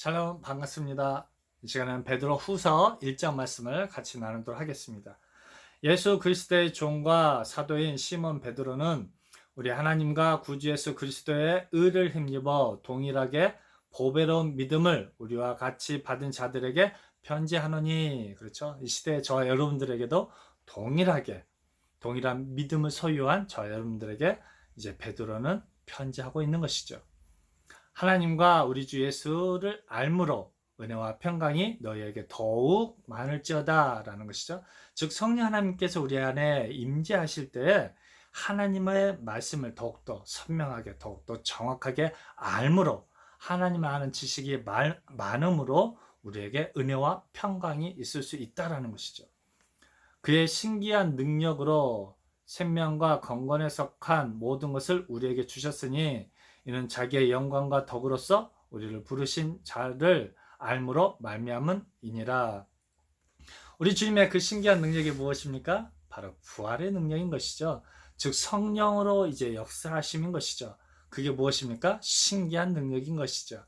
샬롬 반갑습니다. 이 시간은 베드로 후서 1장 말씀을 같이 나누도록 하겠습니다. 예수 그리스도의 종과 사도인 시몬 베드로는 우리 하나님과 구주 예수 그리스도의 의를 힘입어 동일하게 보배로운 믿음을 우리와 같이 받은 자들에게 편지하노니, 그렇죠? 이 시대의 저와 여러분들에게도 동일한 믿음을 소유한 저와 여러분들에게 이제 베드로는 편지하고 있는 것이죠. 하나님과 우리 주 예수를 알므로 은혜와 평강이 너희에게 더욱 많을지어다 라는 것이죠. 즉 성령 하나님께서 우리 안에 임재하실 때 하나님의 말씀을 더욱더 선명하게 더욱더 정확하게 알므로 하나님을 아는 지식이 많음으로 우리에게 은혜와 평강이 있을 수 있다라는 것이죠. 그의 신기한 능력으로 생명과 건건에 속한 모든 것을 우리에게 주셨으니 이는 자기의 영광과 덕으로서 우리를 부르신 자를 알므로 말미암음이니라. 우리 주님의 그 신기한 능력이 무엇입니까? 바로 부활의 능력인 것이죠. 즉 성령으로 이제 역사하심인 것이죠. 그게 무엇입니까? 신기한 능력인 것이죠.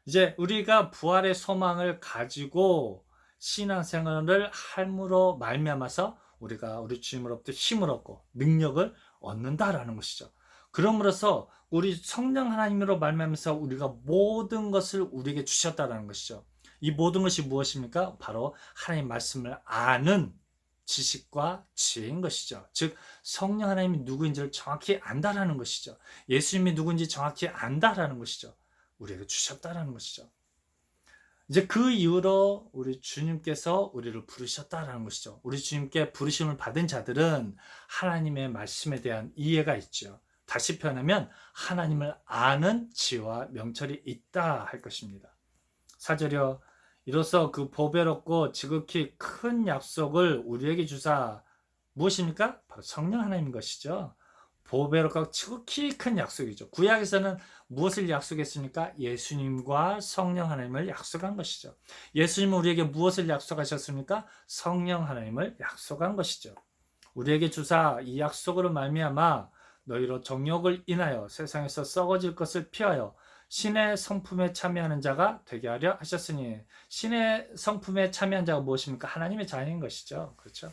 이제 우리가 부활의 소망을 가지고 신앙생활을 함으로 말미암아서 우리가 우리 주님으로부터 힘을 얻고 능력을 얻는다라는 것이죠. 그러므로서 우리 성령 하나님으로 말미암아서 우리가 모든 것을 우리에게 주셨다라는 것이죠. 이 모든 것이 무엇입니까? 바로 하나님 말씀을 아는 지식과 지혜인 것이죠. 즉 성령 하나님이 누구인지를 정확히 안다라는 것이죠. 예수님이 누구인지 정확히 안다라는 것이죠. 우리에게 주셨다라는 것이죠. 이제 그 이후로 우리 주님께서 우리를 부르셨다라는 것이죠. 우리 주님께 부르심을 받은 자들은 하나님의 말씀에 대한 이해가 있죠. 다시 표현하면 하나님을 아는 지혜와 명철이 있다 할 것입니다. 4절이요. 이로써 그 보배롭고 지극히 큰 약속을 우리에게 주사 무엇입니까? 바로 성령 하나님인 것이죠. 보배롭고 지극히 큰 약속이죠. 구약에서는 무엇을 약속했습니까? 예수님과 성령 하나님을 약속한 것이죠. 예수님은 우리에게 무엇을 약속하셨습니까? 성령 하나님을 약속한 것이죠. 우리에게 주사 이 약속으로 말미암아 너희로 정욕을 인하여 세상에서 썩어질 것을 피하여 신의 성품에 참여하는 자가 되게 하려 하셨으니, 신의 성품에 참여한 자가 무엇입니까? 하나님의 자녀인 것이죠. 그렇죠?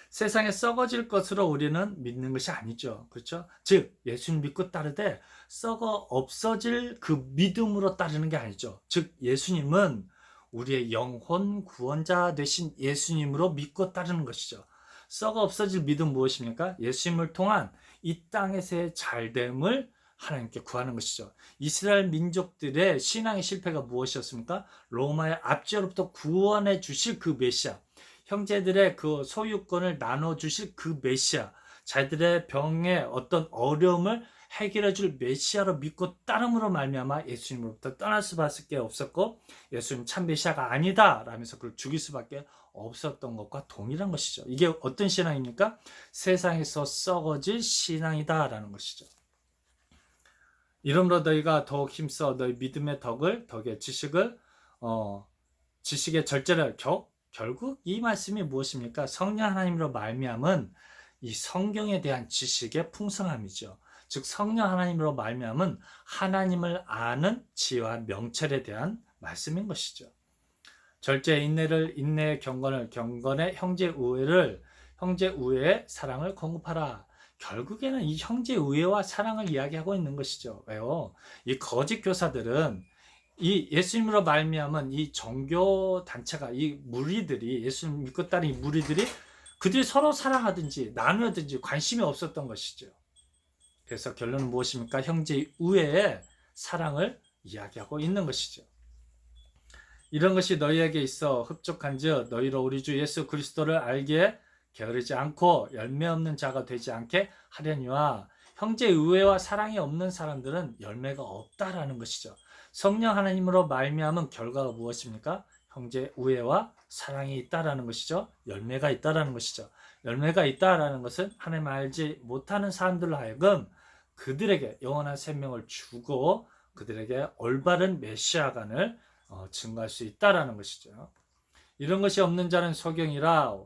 세상에 썩어질 것으로 우리는 믿는 것이 아니죠. 그렇죠? 즉 예수님 믿고 따르되 썩어 없어질 그 믿음으로 따르는 게 아니죠. 즉 예수님은 우리의 영혼 구원자 되신 예수님으로 믿고 따르는 것이죠. 썩어 없어질 믿음 무엇입니까? 예수님을 통한 이 땅에서의 잘됨을 하나님께 구하는 것이죠. 이스라엘 민족들의 신앙의 실패가 무엇이었습니까? 로마의 압제로부터 구원해 주실 그 메시아, 형제들의 그 소유권을 나눠주실 그 메시아, 자들의 병의 어떤 어려움을 해결해 줄 메시아로 믿고 따름으로 말미암아 예수님으로부터 떠날 수밖에 없었고, 예수님 참 메시아가 아니다 라면서 그를 죽일 수밖에 없었던 것과 동일한 것이죠. 이게 어떤 신앙입니까? 세상에서 썩어질 신앙이다 라는 것이죠. 이러므로 너희가 더욱 힘써 너희 믿음의 덕의 지식을 지식의 절제를 결국 이 말씀이 무엇입니까? 성령 하나님으로 말미암은 이 성경에 대한 지식의 풍성함이죠. 즉 성령 하나님으로 말미암은 하나님을 아는 지혜와 명철에 대한 말씀인 것이죠. 절제 인내를, 인내의 경건을, 경건의 형제 우애를, 형제 우애의 사랑을 공급하라. 결국에는 이 형제 우애와 사랑을 이야기하고 있는 것이죠. 왜요? 이 거짓 교사들은 이 예수님으로 말미암은 이 종교 단체가, 이 무리들이, 예수님 믿고 따른 이 무리들이 그들이 서로 사랑하든지 나누든지 관심이 없었던 것이죠. 그래서 결론은 무엇입니까? 형제의 우애의 사랑을 이야기하고 있는 것이죠. 이런 것이 너희에게 있어 흡족한즉 너희로 우리 주 예수 그리스도를 알기에 게으르지 않고 열매 없는 자가 되지 않게 하려니와, 형제 의회와 사랑이 없는 사람들은 열매가 없다라는 것이죠. 성령 하나님으로 말미암은 결과가 무엇입니까? 형제 우애와 사랑이 있다라는 것이죠. 열매가 있다라는 것이죠. 열매가 있다라는 것은 하나님 알지 못하는 사람들로 하여금 그들에게 영원한 생명을 주고 그들에게 올바른 메시아관을 증거할 수 있다라는 것이죠. 이런 것이 없는 자는 소경이라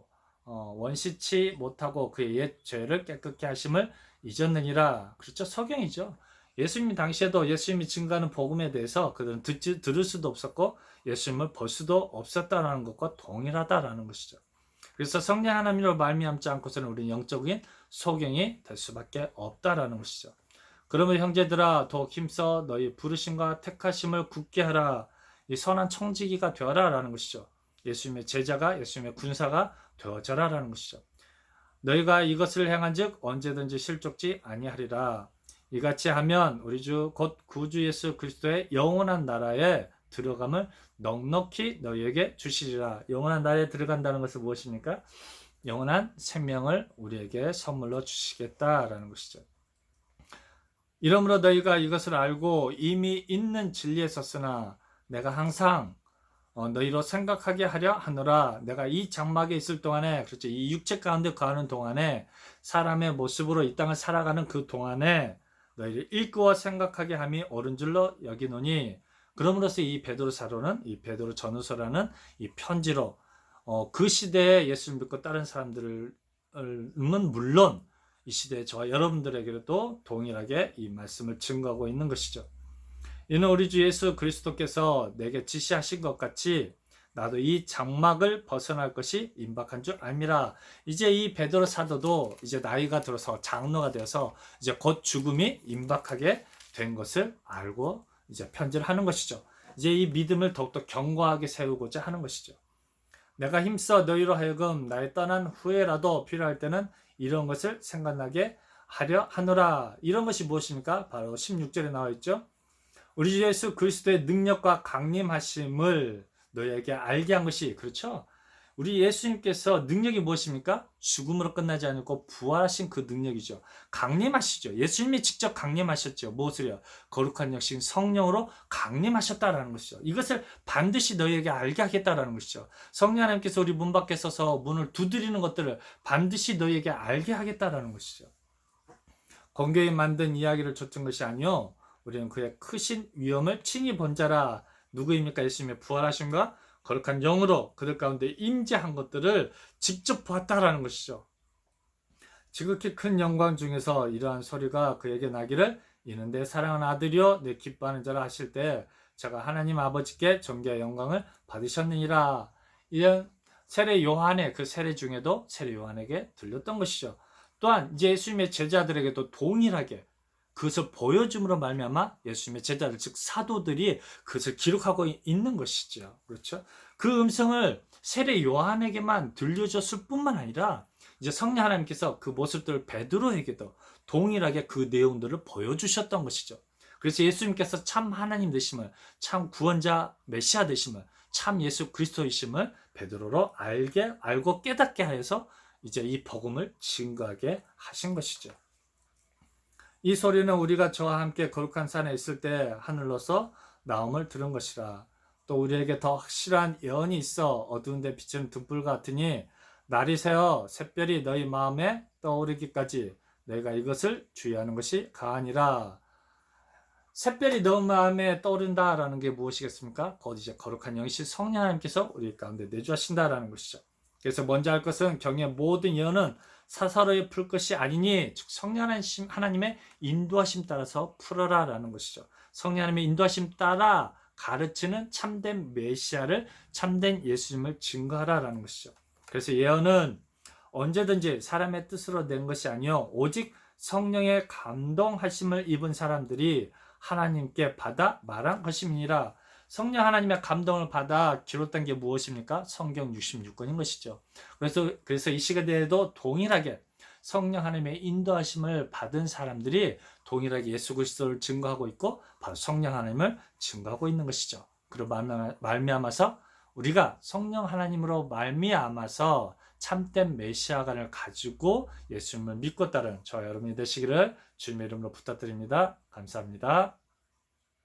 원시치 못하고 그의 옛 죄를 깨끗게 하심을 잊었느니라. 그렇죠? 소경이죠. 예수님 당시에도 예수님이 증거하는 복음에 대해서 그들은 들을 수도 없었고 예수님을 볼 수도 없었다라는 것과 동일하다라는 것이죠. 그래서 성령 하나님으로 말미암지 않고서는 우리는 영적인 소경이 될 수밖에 없다라는 것이죠. 그러면 형제들아 더욱 힘써 너희 부르심과 택하심을 굳게 하라. 이 선한 청지기가 되어라라는 것이죠. 예수님의 제자가 예수님의 군사가 되어져라라는 것이죠. 너희가 이것을 행한즉 언제든지 실족지 아니하리라. 이같이 하면 우리 주 곧 구주 예수 그리스도의 영원한 나라에 들어감을 넉넉히 너희에게 주시리라. 영원한 나라에 들어간다는 것은 무엇입니까? 영원한 생명을 우리에게 선물로 주시겠다라는 것이죠. 이러므로 너희가 이것을 알고 이미 있는 진리에 섰으나 내가 항상 너희로 생각하게 하려 하노라. 내가 이 장막에 있을 동안에, 그렇죠, 이 육체 가운데 거하는 동안에, 사람의 모습으로 이 땅을 살아가는 그 동안에 너희를 읽고 생각하게 함이 옳은 줄로 여기노니, 그럼으로써 이 베드로사로는, 이 베드로 전후서라는 이 편지로 그 시대에 예수를 믿고 다른 사람들은 물론 이 시대에 저와 여러분들에게도 동일하게 이 말씀을 증거하고 있는 것이죠. 이는 우리 주 예수 그리스도께서 내게 지시하신 것 같이 나도 이 장막을 벗어날 것이 임박한 줄 알미라. 이제 이 베드로 사도도 이제 나이가 들어서 장로가 되어서 이제 곧 죽음이 임박하게 된 것을 알고 이제 편지를 하는 것이죠. 이제 이 믿음을 더욱더 견고하게 세우고자 하는 것이죠. 내가 힘써 너희로 하여금 나의 떠난 후에라도 필요할 때는 이런 것을 생각나게 하려 하노라. 이런 것이 무엇입니까? 바로 16절에 나와 있죠. 우리 주 예수 그리스도의 능력과 강림하심을 너희에게 알게 한 것이, 그렇죠? 우리 예수님께서 능력이 무엇입니까? 죽음으로 끝나지 않고 부활하신 그 능력이죠. 강림하시죠. 예수님이 직접 강림하셨죠. 무엇을요? 거룩한 역신 성령으로 강림하셨다라는 것이죠. 이것을 반드시 너희에게 알게 하겠다라는 것이죠. 성령 하나님께서 우리 문 밖에 서서 문을 두드리는 것들을 반드시 너희에게 알게 하겠다라는 것이죠. 공교에 만든 이야기를 줬던 것이 아니요, 우리는 그의 크신 위엄을 친히 본 자라. 누구입니까? 예수님의 부활하심과 거룩한 영으로 그들 가운데 임재한 것들을 직접 보았다라는 것이죠. 지극히 큰 영광 중에서 이러한 소리가 그에게 나기를, 이는 내 사랑하는 아들이요 내 기뻐하는 자라 하실 때 제가 하나님 아버지께 존귀와 영광을 받으셨느니라. 이런 세례 요한의 그 세례 중에도 세례 요한에게 들렸던 것이죠. 또한 이제 예수님의 제자들에게도 동일하게 그것을 보여줌으로 말미암아 예수님의 제자들, 즉 사도들이 그것을 기록하고 있는 것이죠. 그렇죠? 그 음성을 세례 요한에게만 들려줬을 뿐만 아니라 이제 성령 하나님께서 그 모습들을 베드로에게도 동일하게 그 내용들을 보여주셨던 것이죠. 그래서 예수님께서 참 하나님 되심을, 참 구원자 메시아 되심을, 참 예수 그리스도이심을 베드로로 알고 깨닫게 하여서 이제 이 복음을 증거하게 하신 것이죠. 이 소리는 우리가 저와 함께 거룩한 산에 있을 때 하늘로서 나옴을 들은 것이라. 또 우리에게 더 확실한 예언이 있어 어두운 데 비치는 등불 같으니 날이 새어 샛별이 너희 마음에 떠오르기까지 너희가 이것을 주의하는 것이 가하니라. 샛별이 너희 마음에 떠오른다라는 게 무엇이겠습니까? 곧 이제 거룩한 영이신 성령 하나님께서 우리 가운데 내주하신다라는 것이죠. 그래서 먼저 할 것은 경의 모든 예언은 사사로이 풀 것이 아니니, 즉 성령 하나님의 인도하심 따라서 풀어라라는 것이죠. 성령 하나님의 인도하심 따라 가르치는 참된 메시아를, 참된 예수님을 증거하라라는 것이죠. 그래서 예언은 언제든지 사람의 뜻으로 낸 것이 아니요 오직 성령의 감동하심을 입은 사람들이 하나님께 받아 말한 것임이니라. 성령 하나님의 감동을 받아 기록된 게 무엇입니까? 성경 66권인 것이죠. 그래서 이 시대에도 동일하게 성령 하나님의 인도하심을 받은 사람들이 동일하게 예수 그리스도를 증거하고 있고 바로 성령 하나님을 증거하고 있는 것이죠. 그리고 말미암아서 우리가 성령 하나님으로 말미암아서 참된 메시아관을 가지고 예수님을 믿고 따르는 저와 여러분이 되시기를 주님의 이름으로 부탁드립니다. 감사합니다.